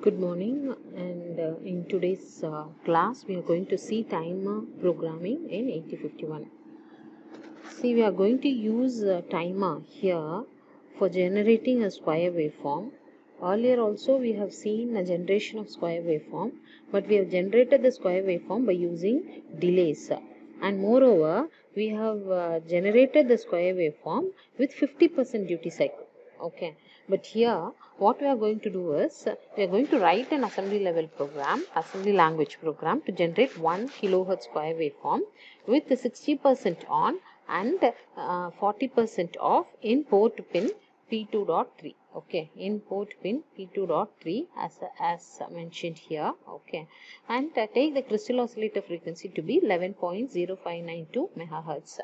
Good morning, and in today's class we are going to see timer programming in 8051. See, we are going to use timer here for generating a square waveform. Earlier also we have seen a generation of square waveform, but we have generated the square waveform by using delays. And moreover, we have generated the square waveform with 50% duty cycle. Okay, but here what we are going to do is we are going to write an assembly level program, assembly language program, to generate 1 kilohertz square waveform with 60% on and 40% off in port pin P2.3. okay, in port pin P2.3 as mentioned here. Okay, and take the crystal oscillator frequency to be 11.0592 megahertz.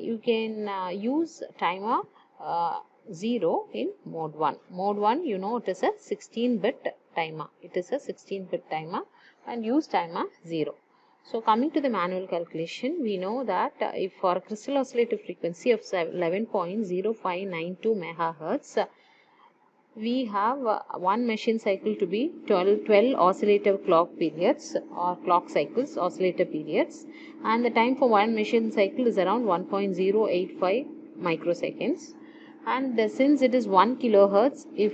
You can use timer 0 in mode 1. Mode 1, you know, it is a 16-bit timer. It is a 16-bit timer, and use timer 0. So coming to the manual calculation, we know that if for a crystal oscillator frequency of 11.0592 megahertz, we have one machine cycle to be 12 oscillator clock periods or clock cycles, oscillator periods, and the time for one machine cycle is around 1.085 microseconds. And since it is 1 kilohertz, if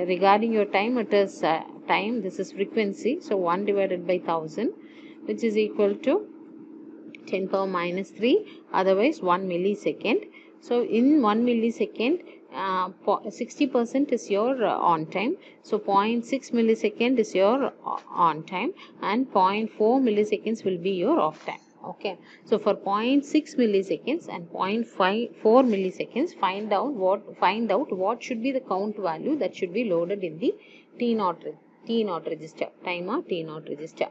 regarding your time, it is time, this is frequency, so 1 divided by 1000, which is equal to 10 power minus 3, otherwise 1 millisecond. So in 1 millisecond, 60% is your on time, so 0.6 millisecond is your on time, and 0.4 milliseconds will be your off time. Okay, so for 0.6 milliseconds and 0.54 milliseconds, find out what should be the count value that should be loaded in the T0 register, timer T0 register.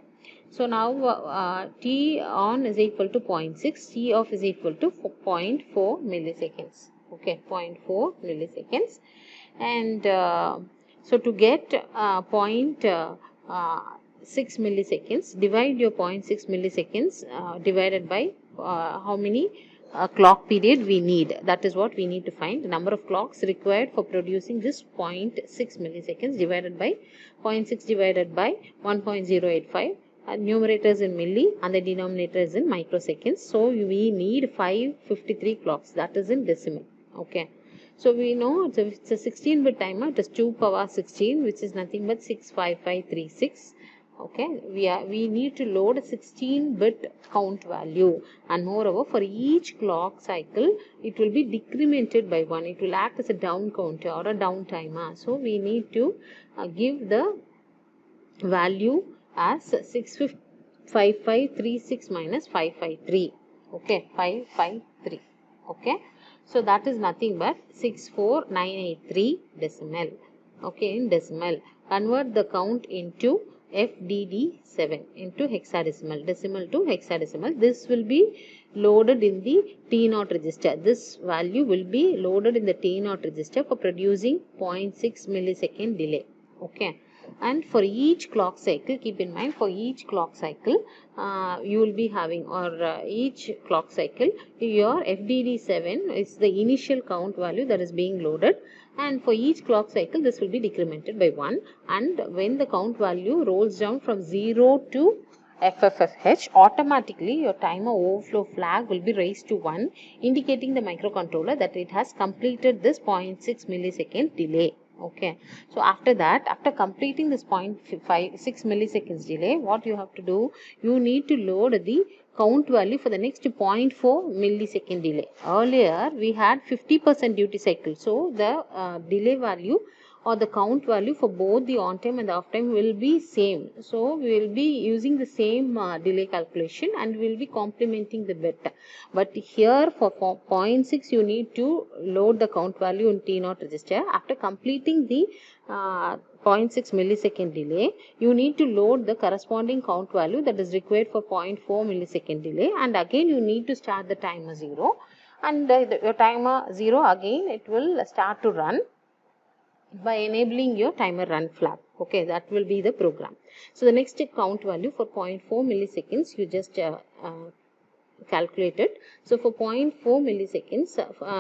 So now T on is equal to 0.6, T off is equal to 0.4 milliseconds. Okay, 0.4 milliseconds. And so to get 0.6 milliseconds, divide your 0.6 milliseconds divided by how many clock period we need. That is what we need to find. The number of clocks required for producing this 0.6 milliseconds divided by 0.6 divided by 1.085. Numerator is in milli and the denominator is in microseconds. So we need 553 clocks, that is in decimal. Okay, so we know it's a 16-bit timer. It is 2 power 16, which is nothing but 65536. Okay, we need to load a 16-bit count value, and moreover for each clock cycle it will be decremented by 1. It will act as a down counter or a down timer. So we need to give the value as 65536 minus 553. Okay, 553. Okay, so that is nothing but 64983 decimal. Okay, in decimal, convert the count into FDD7 into hexadecimal, decimal to hexadecimal. This will be loaded in the T0 register. This value will be loaded in the T0 register for producing 0.6 millisecond delay. Okay, and for each clock cycle, keep in mind, for each clock cycle you will be having, or each clock cycle, your FDD7 is the initial count value that is being loaded, and for each clock cycle this will be decremented by 1, and when the count value rolls down from 0 to FFFH, automatically your timer overflow flag will be raised to 1, indicating the microcontroller that it has completed this 0.6 millisecond delay. Okay, so after that, after completing this 0.56 milliseconds delay, what you have to do, you need to load the count value for the next 0.4 millisecond delay. Earlier we had 50% duty cycle, so the delay value or the count value for both the on time and the off time will be same. So we will be using the same delay calculation, and we will be complementing the bit. But here for 0.6 you need to load the count value in T0 register. After completing the 0.6 millisecond delay, you need to load the corresponding count value that is required for 0.4 millisecond delay, and again you need to start the timer 0, and your timer 0 again it will start to run by enabling your timer run flag. Okay, that will be the program. So the next count value for 0.4 milliseconds you just calculated. So for 0.4 milliseconds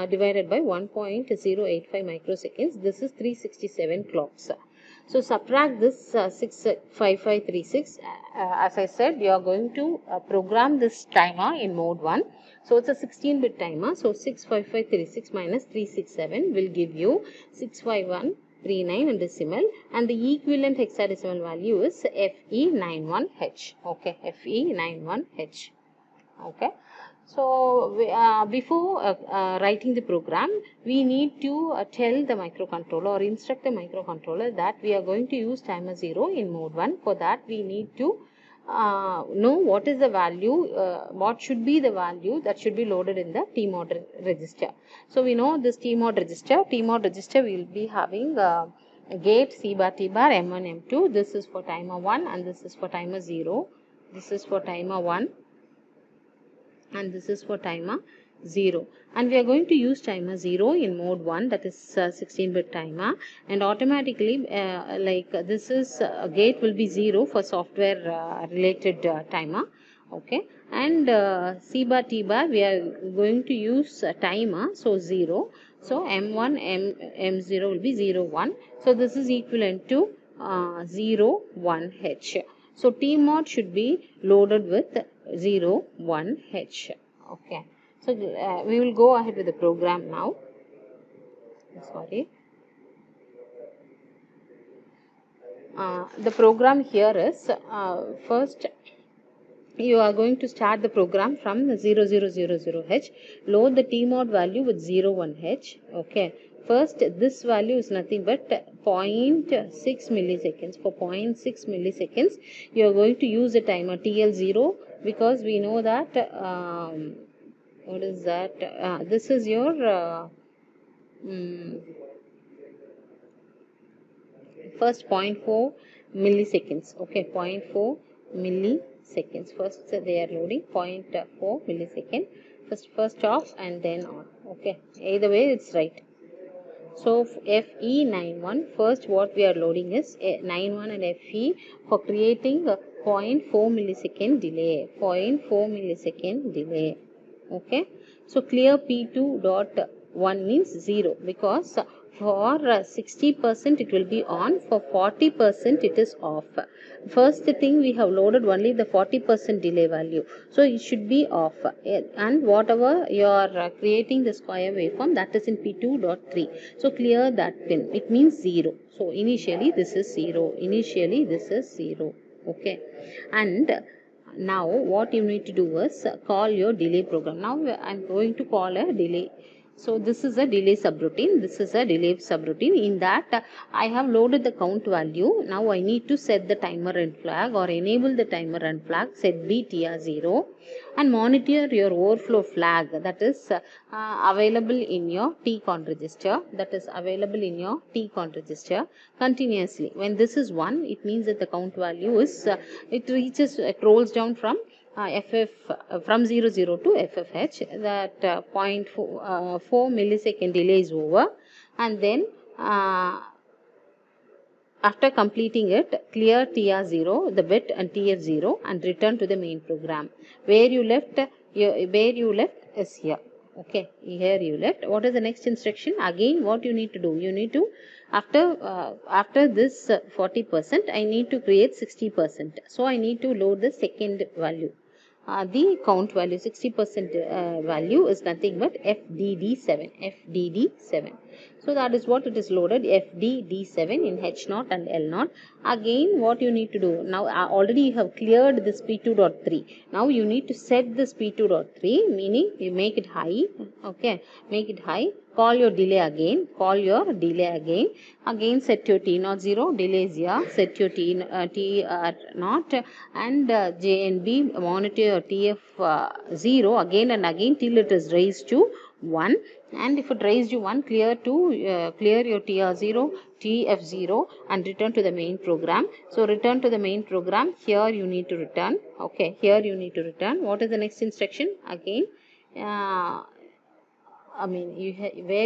divided by 1.085 microseconds, this is 367 clocks. So subtract this 65536. As I said, you are going to program this timer in mode 1. So it's a 16-bit timer. So 65536 minus 367 will give you 65139 in decimal, and the equivalent hexadecimal value is FE91H. Okay, FE91H. Okay. So before writing the program, we need to tell the microcontroller or instruct the microcontroller that we are going to use timer 0 in mode 1. For that, we need to know what is the value, what should be the value that should be loaded in the TMOD register. So we know this TMOD register we will be having gate C bar T bar M1 M2. This is for timer 1 and this is for timer 0. This is for timer 1 and this is for timer 0, and we are going to use timer 0 in mode 1, that is 16-bit timer, and automatically this is gate will be 0 for software related timer. Okay, and C bar T bar we are going to use timer, so 0, so M1 M0 will be 0 1, so this is equivalent to 0 1 H. So TMOD should be loaded with 0 1 H. Okay, so we will go ahead with the program now. Sorry, the program here is first you are going to start the program from 0000H, load the TMOD value with 01H. Okay, first this value is nothing but 0.6 milliseconds. For 0.6 milliseconds you are going to use the timer TL0, because we know that what is that, this is your first 0.4 milliseconds. Okay, 0.4 milliseconds. First they are loading 0.4 millisecond. First off and then on. Okay, either way it's right. So FE91, first what we are loading is 91 and FE for creating a 0.4 millisecond delay. 0.4 millisecond delay. Okay, so clear P2.1 means 0, because for 60% it will be on, for 40% it is off. First thing we have loaded only the 40% delay value, so it should be off, and whatever you are creating the square waveform, that is in P2.3. so clear that pin, it means 0. So initially this is 0, initially this is 0. Okay, and now what you need to do is call your delay program. Now I am going to call a delay. So this is a delay subroutine. This is a delay subroutine. In that I have loaded the count value. Now I need to set the timer run flag or enable the timer run flag. Set B TR0 and monitor your overflow flag, that is available in your TCON register. That is available in your TCON register continuously. When this is 1, it means that the count value is it rolls down from from 00 to FFH, that 0.4 millisecond delay is over, and then after completing it, clear TR0, the bit and TF0, and return to the main program. Where you left is here. Okay, here you left. What is the next instruction? Again, what you need to do? You need to, after this 40%, I need to create 60%. So I need to load the second value. The count value 60% value is nothing but FDD7. FDD7. So that is what it is loaded, FDD7 in H0 and L0. Again, what you need to do now, already you have cleared this P2.3. Now you need to set this P2.3, meaning you make it high. Okay, make it high. Call your delay again. Call your delay again. Again, set your T0 0. Delay is here. Set your T0 and JNB. Monitor your TF 0 again and again till it is raised to 1. And if it raised to 1, clear your TR0, TF0 and return to the main program. So return to the main program. Here you need to return. Okay, here you need to return. What is the next instruction? Again, where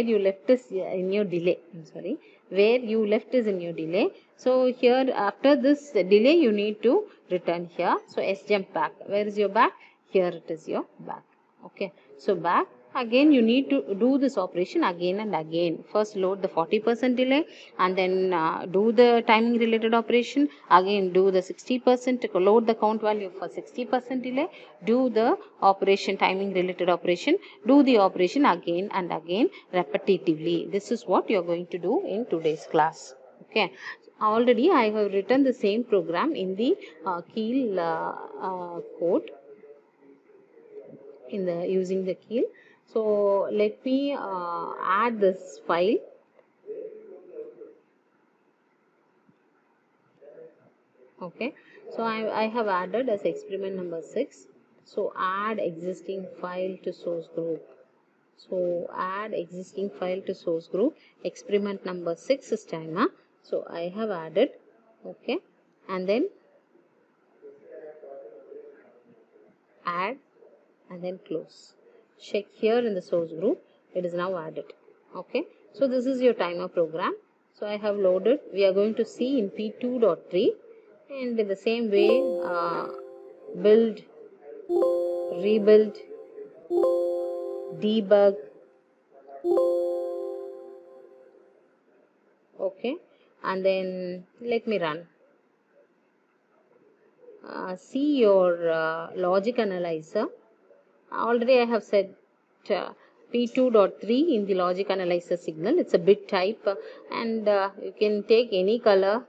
you left is in your delay. I'm sorry, where you left is in your delay. So here after this delay you need to return here. So S jump back. Where is your back? Here it is your back. Okay, so back, Again you need to do this operation again and again. First load the 40% delay, and then do the timing related operation. Again do the 60%, load the count value for 60% delay, do the operation timing related operation, do the operation again and again repetitively. This is what you are going to do in today's class. Okay, already I have written the same program in the Keil code, in the using the Keil. So let me add this file. Okay, so I have added as experiment number 6. So add existing file to source group. So add existing file to source group. Experiment number 6 is timer. So I have added. Okay, and then add and then close. Check here in the source group, it is now added. Okay, so this is your timer program. So I have loaded. We are going to see in P2.3, and in the same way build, rebuild, debug. Okay, and then let me run. See your logic analyzer. Already I have said P2.3 in the logic analyzer signal. It's a bit type, and you can take any color.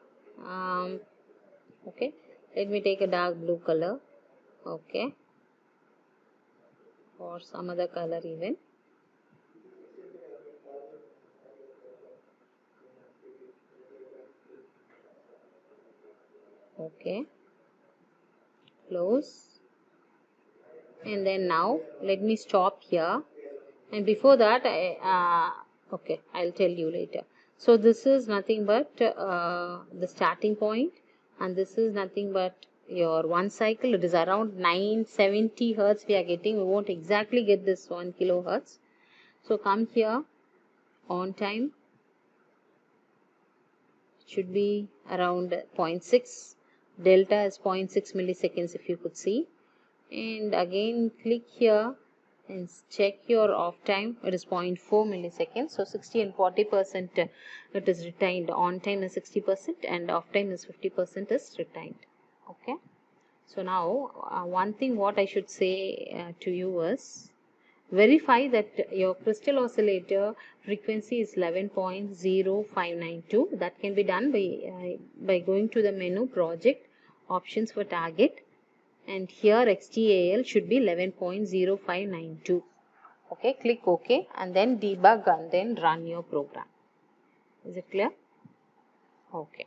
Okay, let me take a dark blue color. Okay, or some other color even. Okay, close. And then now let me stop here, and before that okay, I'll tell you later. So this is nothing but the starting point, and this is nothing but your one cycle. It is around 970 hertz we are getting. We won't exactly get this 1 kilohertz. So come here, on time, it should be around 0.6, delta is 0.6 milliseconds if you could see. And again click here and check your off time. It is 0.4 milliseconds. So 60 and 40% it is retained. On time is 60% and off time is 50% is retained. Okay, so now one thing what I should say to you is, verify that your crystal oscillator frequency is 11.0592. That can be done by going to the menu, project, options for target, and here XTAL should be 11.0592. Okay, click OK and then debug and then run your program. Is it clear? Okay.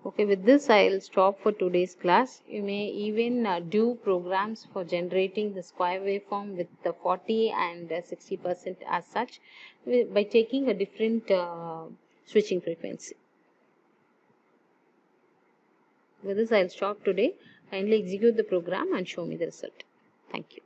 Okay, with this I'll stop for today's class. You may even do programs for generating the square waveform with the 40 and 60% as such, by taking a different switching frequency. With this I'll stop today. Kindly execute the program and show me the result. Thank you.